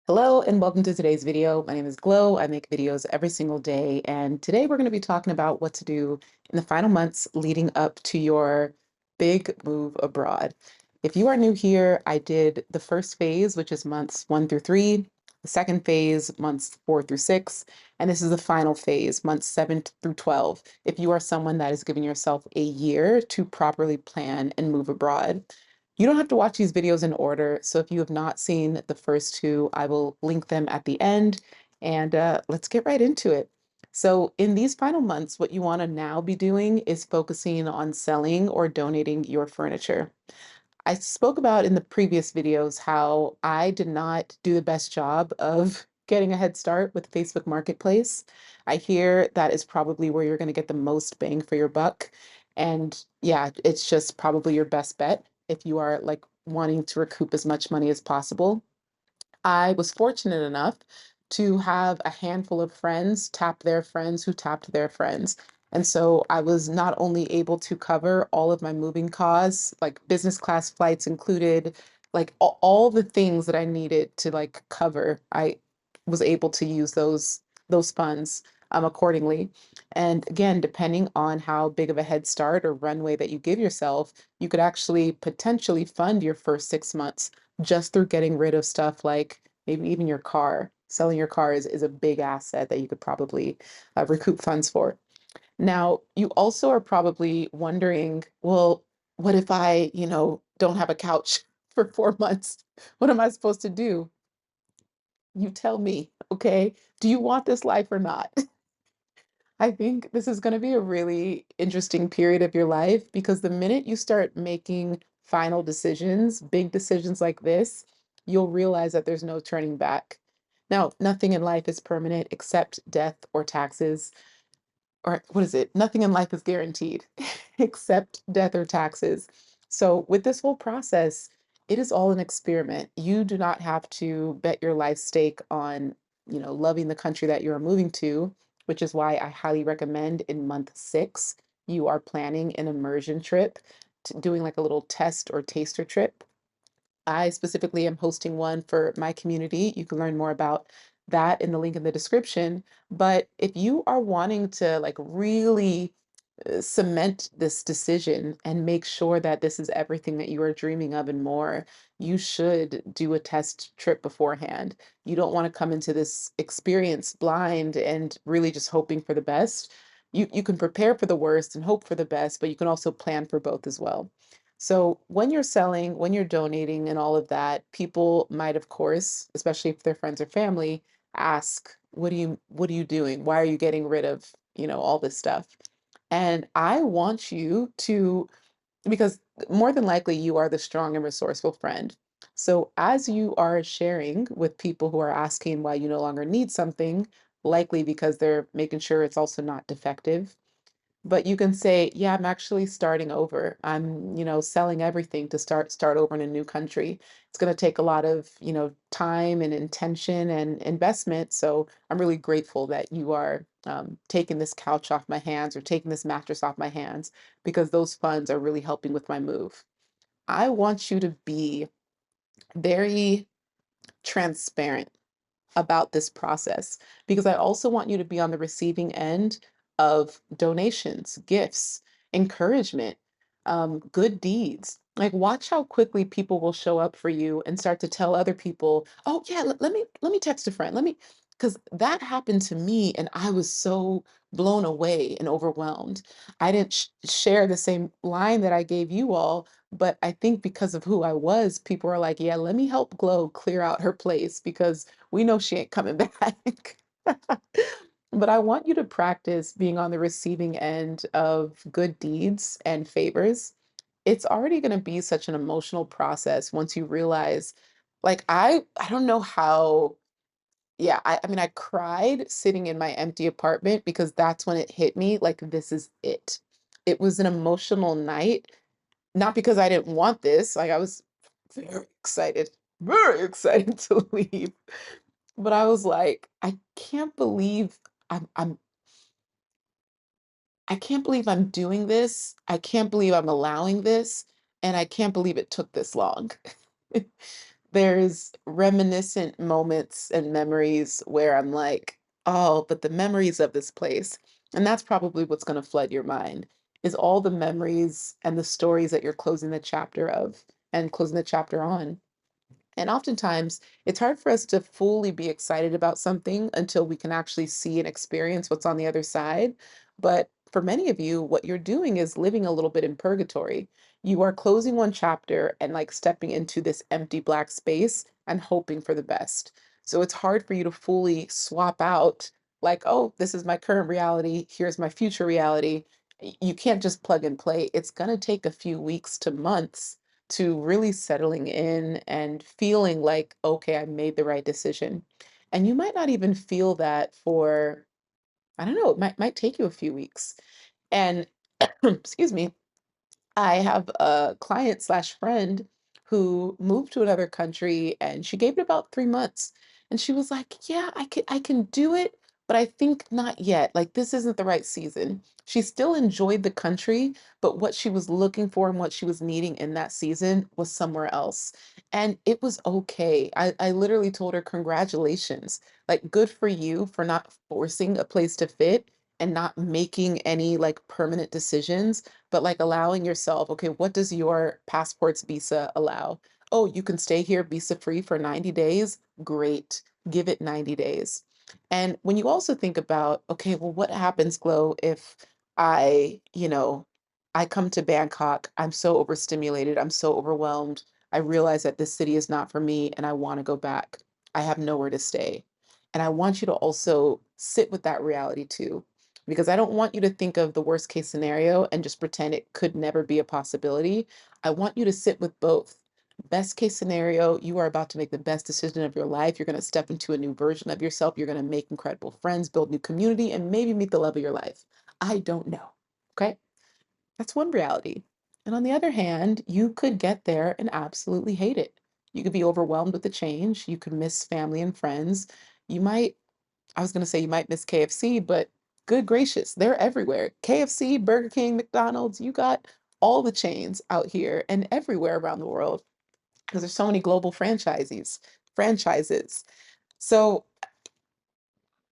Hello and welcome to today's video. My name is Glow. I make videos every single day, and today we're going to be talking about what to do in the final months leading up to your big move abroad. If you are new here, I did the first phase, which is months 1 through 3, the second phase, months 4 through 6, and this is the final phase, months 7 through 12, if you are someone that is giving yourself a year to properly plan and move abroad. You don't have to watch these videos in order. So if you have not seen the first two, I will link them at the end. And let's get right into it. So in these final months, what you want to now be doing is focusing on selling or donating your furniture. I spoke about in the previous videos how I did not do the best job of getting a head start with Facebook Marketplace. I hear that is probably where you're going to get the most bang for your buck. And yeah, it's just probably your best bet if you are like wanting to recoup as much money as possible. I was fortunate enough to have a handful of friends tap their friends who tapped their friends. And so I was not only able to cover all of my moving costs, like business class flights included, like all the things that I needed to like cover. I was able to use those funds accordingly. And again, depending on how big of a head start or runway that you give yourself, you could actually potentially fund your first 6 months just through getting rid of stuff like maybe even your car. Selling your car is a big asset that you could probably recoup funds for. Now, you also are probably wondering, well, what if I don't have a couch for 4 months? What am I supposed to do? You tell me, okay? Do you want this life or not? I think this is going to be a really interesting period of your life because the minute you start making final decisions, big decisions like this, you'll realize that there's no turning back. Now, nothing in life is permanent except death or taxes, or what is it? Nothing in life is guaranteed except death or taxes. So, with this whole process, it is all an experiment. You do not have to bet your life stake on loving the country that you're moving to, which is why I highly recommend in month 6, you are planning an immersion trip, doing like a little test or taster trip. I specifically am hosting one for my community. You can learn more about that in the link in the description. But if you are wanting to like really cement this decision and make sure that this is everything that you are dreaming of and more, you should do a test trip beforehand. You don't want to come into this experience blind and really just hoping for the best. You can prepare for the worst and hope for the best, but you can also plan for both as well. So when you're selling, when you're donating and all of that, people might, of course, especially if they're friends or family, ask, what are you doing? Why are you getting rid of all this stuff? And I want you to, because more than likely you are the strong and resourceful friend. So as you are sharing with people who are asking why you no longer need something, likely because they're making sure it's also not defective, but you can say, yeah, I'm actually starting over. I'm selling everything to start over in a new country. It's going to take a lot of time and intention and investment. So I'm really grateful that you are taking this couch off my hands or taking this mattress off my hands because those funds are really helping with my move. I want you to be very transparent about this process because I also want you to be on the receiving end of donations, gifts, encouragement, good deeds. Like watch how quickly people will show up for you and start to tell other people, "Oh yeah, let me text a friend. Let me," because that happened to me and I was so blown away and overwhelmed. I didn't share the same line that I gave you all, but I think because of who I was, people are like, "Yeah, let me help Glow clear out her place because we know she ain't coming back." But I want you to practice being on the receiving end of good deeds and favors. It's already going to be such an emotional process once you realize, like, I don't know how, yeah, I mean, I cried sitting in my empty apartment because that's when it hit me, like, this is it. It was an emotional night, not because I didn't want this, like, I was very excited to leave. But I was like, I'm I'm I can't believe I'm doing this. I can't believe I'm allowing this, and I can't believe it took this long. there's reminiscent moments and memories where I'm like, oh, but the memories of this place. And that's probably what's going to flood your mind is all the memories and the stories that you're closing the chapter of and closing the chapter on. And oftentimes, it's hard for us to fully be excited about something until we can actually see and experience what's on the other side. But for many of you, what you're doing is living a little bit in purgatory. You are closing one chapter and like stepping into this empty black space and hoping for the best. So it's hard for you to fully swap out, like, oh, this is my current reality, here's my future reality. You can't just plug and play. It's going to take a few weeks to months to really settling in and feeling like, okay, I made the right decision. And you might not even feel that for, I don't know, it might take you a few weeks. And excuse me, I have a client slash friend who moved to another country and she gave it about 3 months. And she was like, yeah, I can do it, but I think not yet. Like this isn't the right season. She still enjoyed the country, but what she was looking for and what she was needing in that season was somewhere else. And it was okay. I literally told her, congratulations. Like, good for you for not forcing a place to fit and not making any like permanent decisions, but like allowing yourself, okay, what does your passport's visa allow? Oh, you can stay here visa free for 90 days. Great. Give it 90 days. And when you also think about, okay, well, what happens, Glow, if I come to Bangkok, I'm so overstimulated, I'm so overwhelmed. I realize that this city is not for me and I want to go back. I have nowhere to stay. And I want you to also sit with that reality too, because I don't want you to think of the worst case scenario and just pretend it could never be a possibility. I want you to sit with both. Best case scenario, you are about to make the best decision of your life. You're going to step into a new version of yourself. You're going to make incredible friends, build new community, and maybe meet the love of your life. I don't know. Okay. That's one reality. And on the other hand, you could get there and absolutely hate it. You could be overwhelmed with the change. You could miss family and friends. You might I was going to say you might miss KFC, but good gracious, they're everywhere. KFC, Burger King, McDonald's, you got all the chains out here and everywhere around the world because there's so many global franchises. So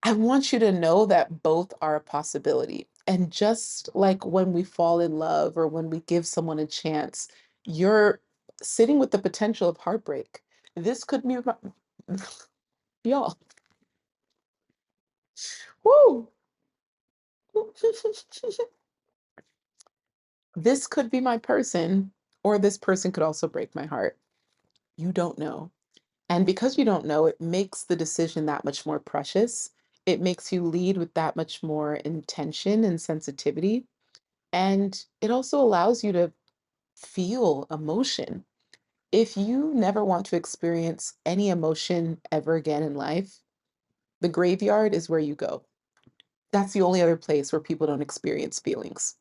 I want you to know that both are a possibility. And just like when we fall in love or when we give someone a chance, you're sitting with the potential of heartbreak. This could be y'all. Woo! This could be my person, or this person could also break my heart. You don't know. And because you don't know, it makes the decision that much more precious. It makes you lead with that much more intention and sensitivity. And it also allows you to feel emotion. If you never want to experience any emotion ever again in life, the graveyard is where you go. That's the only other place where people don't experience feelings.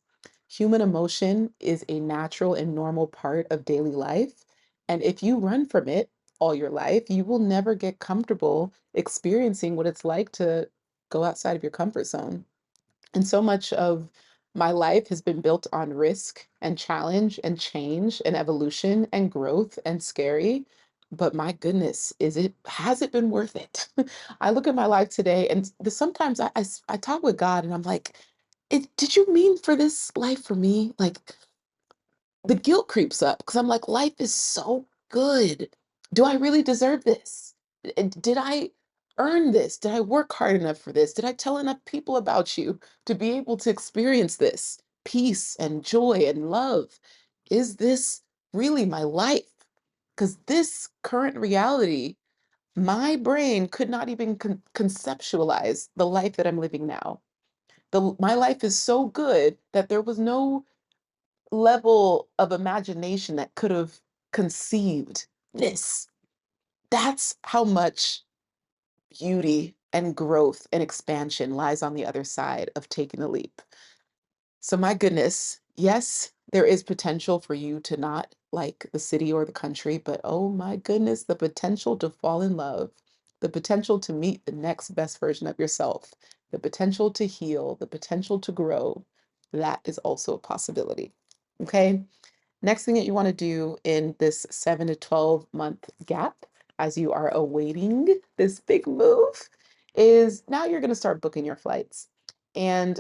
Human emotion is a natural and normal part of daily life. And if you run from it all your life, you will never get comfortable experiencing what it's like to go outside of your comfort zone. And so much of my life has been built on risk and challenge and change and evolution and growth and scary. But my goodness, has it been worth it? I look at my life today and sometimes I talk with God and I'm like, did you mean for this life for me? Like, the guilt creeps up because I'm like, life is so good. Do I really deserve this? Did I earn this? Did I work hard enough for this? Did I tell enough people about you to be able to experience this peace and joy and love? Is this really my life? Because this current reality, my brain could not even conceptualize the life that I'm living now. My life is so good that there was no level of imagination that could have conceived this. That's how much beauty and growth and expansion lies on the other side of taking the leap. So, my goodness, yes, there is potential for you to not like the city or the country, but oh my goodness, the potential to fall in love, the potential to meet the next best version of yourself, the potential to heal, the potential to grow, that is also a possibility. Okay. Next thing that you want to do in this 7 to 12 month gap as you are awaiting this big move is now you're going to start booking your flights. And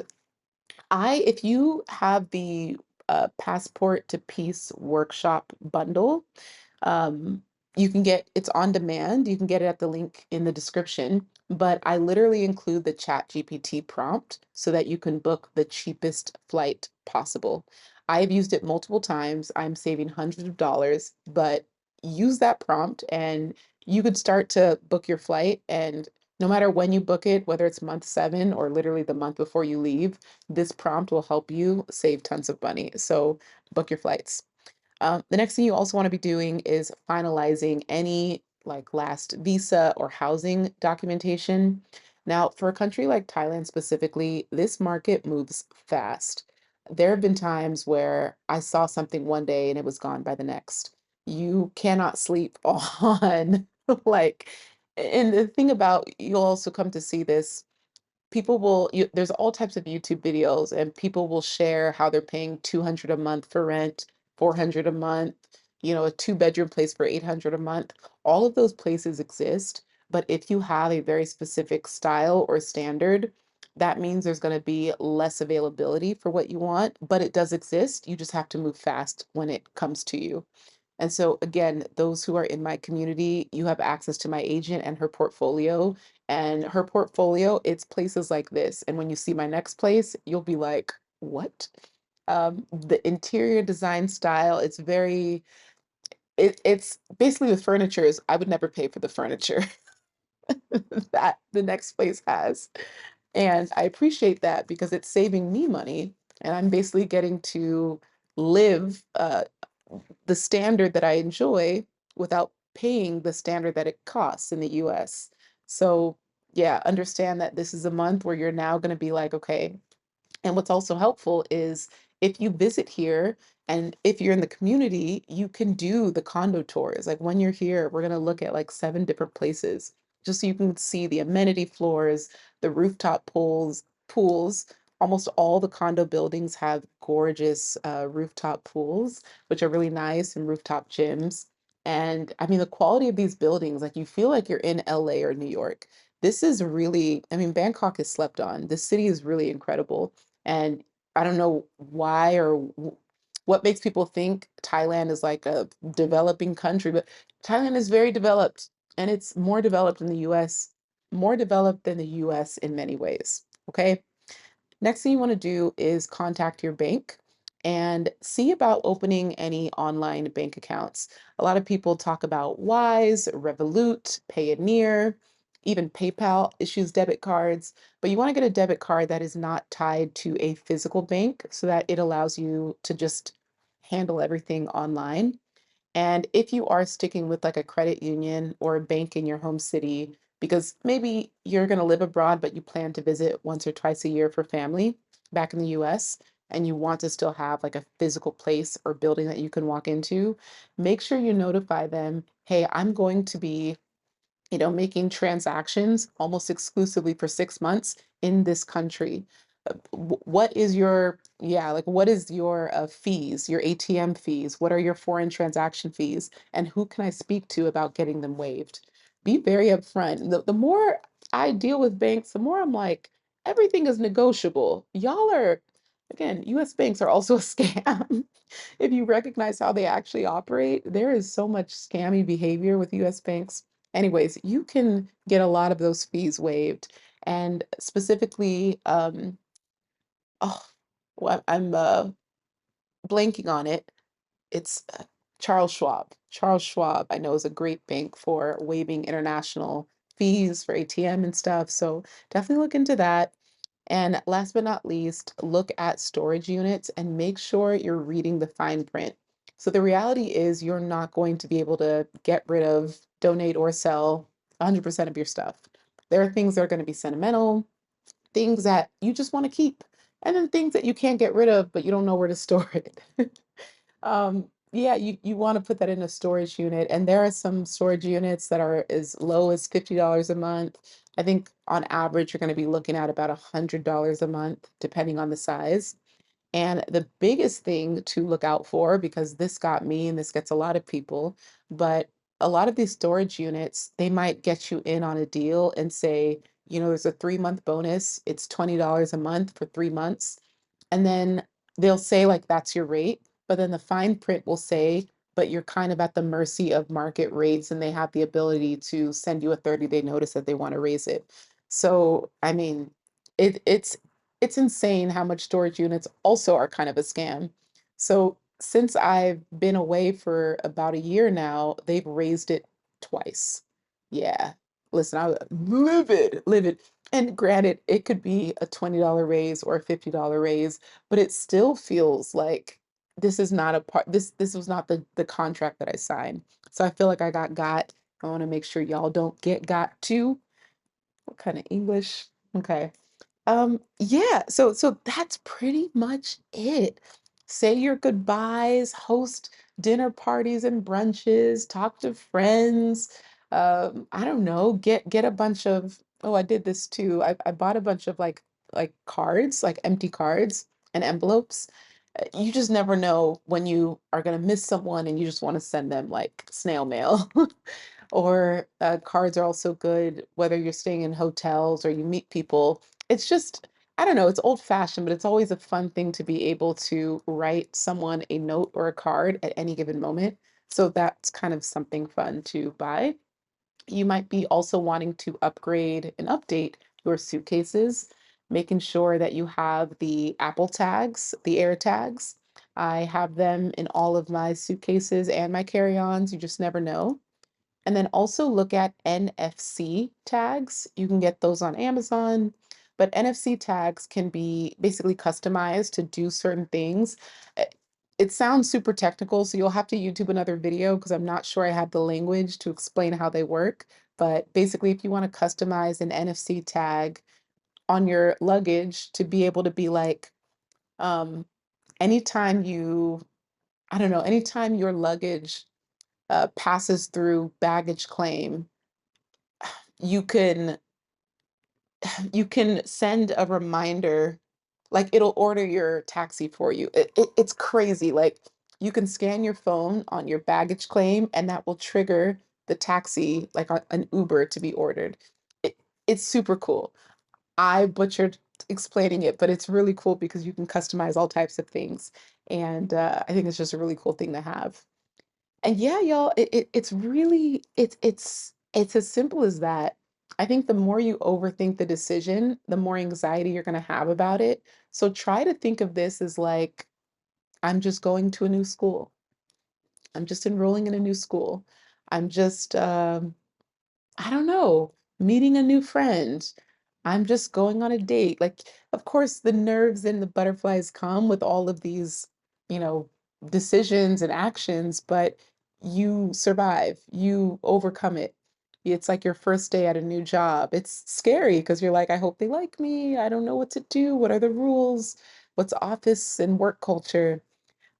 if you have the Passport to Peace workshop bundle, um, you can get it's on demand. You can get it at the link in the description. But I literally include the Chat GPT prompt so that you can book the cheapest flight possible. I've used it multiple times. I'm saving hundreds of dollars, but use that prompt and you could start to book your flight. And no matter when you book it, whether it's month 7 or literally the month before you leave, this prompt will help you save tons of money. So book your flights. The next thing you also want to be doing is finalizing any like last visa or housing documentation. Now, for a country like Thailand specifically, this market moves fast. There have been times where I saw something one day and it was gone by the next. You cannot sleep on like, and the thing about you'll also come to see this there's all types of YouTube videos and people will share how they're paying 200 a month for rent, 400 a month, a two-bedroom place for 800 a month. All of those places exist, but if you have a very specific style or standard, that means there's going to be less availability for what you want, but it does exist. You just have to move fast when it comes to you. And so, again, those who are in my community, you have access to my agent and her portfolio. And her portfolio, it's places like this. And when you see my next place, you'll be like, what? The interior design style, it's basically with furnitures. I would never pay for the furniture that the next place has. And I appreciate that because it's saving me money. And I'm basically getting to live the standard that I enjoy without paying the standard that it costs in the US. So, yeah, understand that this is a month where you're now going to be like, okay, and what's also helpful is if you visit here and if you're in the community, you can do the condo tours. Like when you're here, we're going to look at like 7 different places just so you can see the amenity floors, the rooftop pools. Almost all the condo buildings have gorgeous rooftop pools, which are really nice, and rooftop gyms. And I mean, the quality of these buildings, like you feel like you're in LA or New York. This is really, I mean, Bangkok is slept on. This city is really incredible. And I don't know why or what makes people think Thailand is like a developing country, but Thailand is very developed and it's more developed than the US, more developed than the US in many ways. Okay. Next thing you want to do is contact your bank and see about opening any online bank accounts. A lot of people talk about Wise, Revolut, Payoneer, even PayPal issues debit cards, but you want to get a debit card that is not tied to a physical bank so that it allows you to just handle everything online. And if you are sticking with like a credit union or a bank in your home city, because maybe you're going to live abroad, but you plan to visit once or twice a year for family back in the US, and you want to still have like a physical place or building that you can walk into, make sure you notify them, hey, I'm going to be making transactions almost exclusively for 6 months in this country. What is what is your fees, your ATM fees? What are your foreign transaction fees? And who can I speak to about getting them waived? Be very upfront. The more I deal with banks, the more I'm like, everything is negotiable. Again, US banks are also a scam. If you recognize how they actually operate, there is so much scammy behavior with US banks. Anyways, you can get a lot of those fees waived. And specifically, oh, well, I'm blanking on it. It's Charles Schwab. Charles Schwab, I know, is a great bank for waiving international fees for ATM and stuff. So definitely look into that. And last but not least, look at storage units and make sure you're reading the fine print. So the reality is you're not going to be able to get rid of, donate, or sell 100% of your stuff. There are things that are going to be sentimental, things that you just want to keep, and then things that you can't get rid of, but you don't know where to store it. Yeah, you want to put that in a storage unit, and there are some storage units that are as low as $50 a month. I think on average, you're going to be looking at about $100 a month, depending on the size. And the biggest thing to look out for, because this got me and this gets a lot of people, but a lot of these storage units, they might get you in on a deal and say, there's a 3-month bonus. It's $20 a month for 3 months. And then they'll say like that's your rate, but then the fine print will say, but you're kind of at the mercy of market rates and they have the ability to send you a 30-day notice that they want to raise it. So, I mean, it's insane how much storage units also are kind of a scam. So, since I've been away for about a year now, they've raised it twice. Yeah. Listen, I was livid, livid. And granted, it could be a $20 raise or a $50 raise, but it still feels like this is not a part this was not the contract that I signed. So I feel like I got. I want to make sure y'all don't get got too. What kind of English? Okay. Yeah, so that's pretty much it. Say your goodbyes, host dinner parties and brunches, talk to friends. I don't know, get a bunch of, oh, I did this too. I bought a bunch of like cards, like empty cards and envelopes. You just never know when you are gonna miss someone and you just want to send them like snail mail. Or cards are also good whether you're staying in hotels or you meet people. It's just, I don't know, it's old fashioned, but it's always a fun thing to be able to write someone a note or a card at any given moment. So that's kind of something fun to buy. You might be also wanting to upgrade and update your suitcases, making sure that you have the Apple tags, the Air tags. I have them in all of my suitcases and my carry-ons. You just never know. And then also look at NFC tags. You can get those on Amazon, but NFC tags can be basically customized to do certain things. Uh, It sounds super technical, so you'll have to YouTube another video because I'm not sure I have the language to explain how they work. But basically, if you want to customize an NFC tag on your luggage to be able to be like, um, anytime I don't know, anytime your luggage passes through baggage claim, you can you can send a reminder, like it'll order your taxi for you. It's crazy. Like you can scan your phone on your baggage claim and that will trigger the taxi, like an Uber to be ordered. It, it's super cool. I butchered explaining it, but it's really cool because you can customize all types of things. And I think it's just a really cool thing to have. And yeah, y'all, it's really it's as simple as that. I think the more you overthink the decision, the more anxiety you're going to have about it. So try to think of this as like, I'm just going to a new school. I'm just enrolling in a new school. I'm just I don't know, meeting a new friend. I'm just going on a date. Like, of course, the nerves and the butterflies come with all of these, you know, decisions and actions, but you survive, you overcome it. It's like your first day at a new job. It's scary because you're like, I hope they like me. I don't know what to do. What are the rules? What's office and work culture?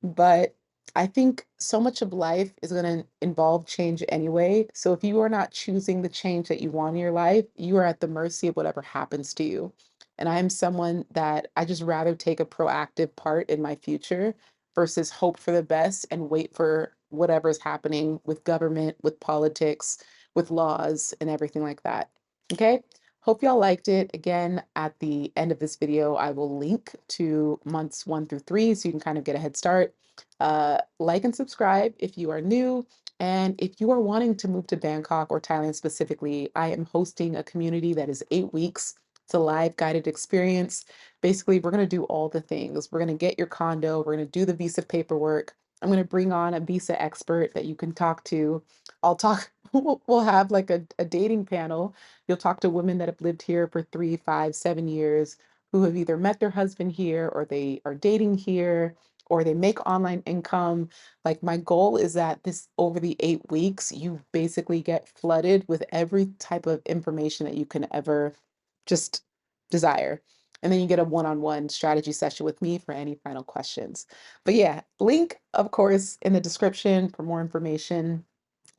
But I think so much of life is going to involve change anyway. So if you are not choosing the change that you want in your life, you are at the mercy of whatever happens to you. And I am someone that I just rather take a proactive part in my future versus hope for the best and wait for whatever's happening with government, with politics, with laws, and everything like that. Okay? Hope y'all liked it. Again, at the end of this video, I will link to months 1 through 3 so you can kind of get a head start. Like and subscribe if you are new. And if you are wanting to move to Bangkok or Thailand specifically, I am hosting a community that is 8 weeks. It's a live guided experience. Basically, we're going to do all the things. We're going to get your condo, we're going to do the visa paperwork. I'm going to bring on a visa expert that you can talk to. I'll talk, we'll have like a dating panel. You'll talk to women that have lived here for 3, 5, 7 years who have either met their husband here or they are dating here or they make online income. Like my goal is that this over the 8 weeks, you basically get flooded with every type of information that you can ever just desire. And then you get a one-on-one strategy session with me for any final questions. But yeah, link, of course, in the description for more information.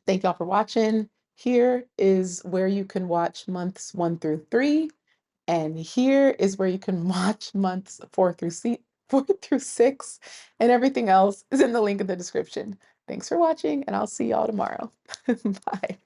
Thank y'all for watching. Here is where you can watch months 1 through 3. And here is where you can watch months 4 through 6, and everything else is in the link in the description. Thanks for watching, and I'll see y'all tomorrow. Bye.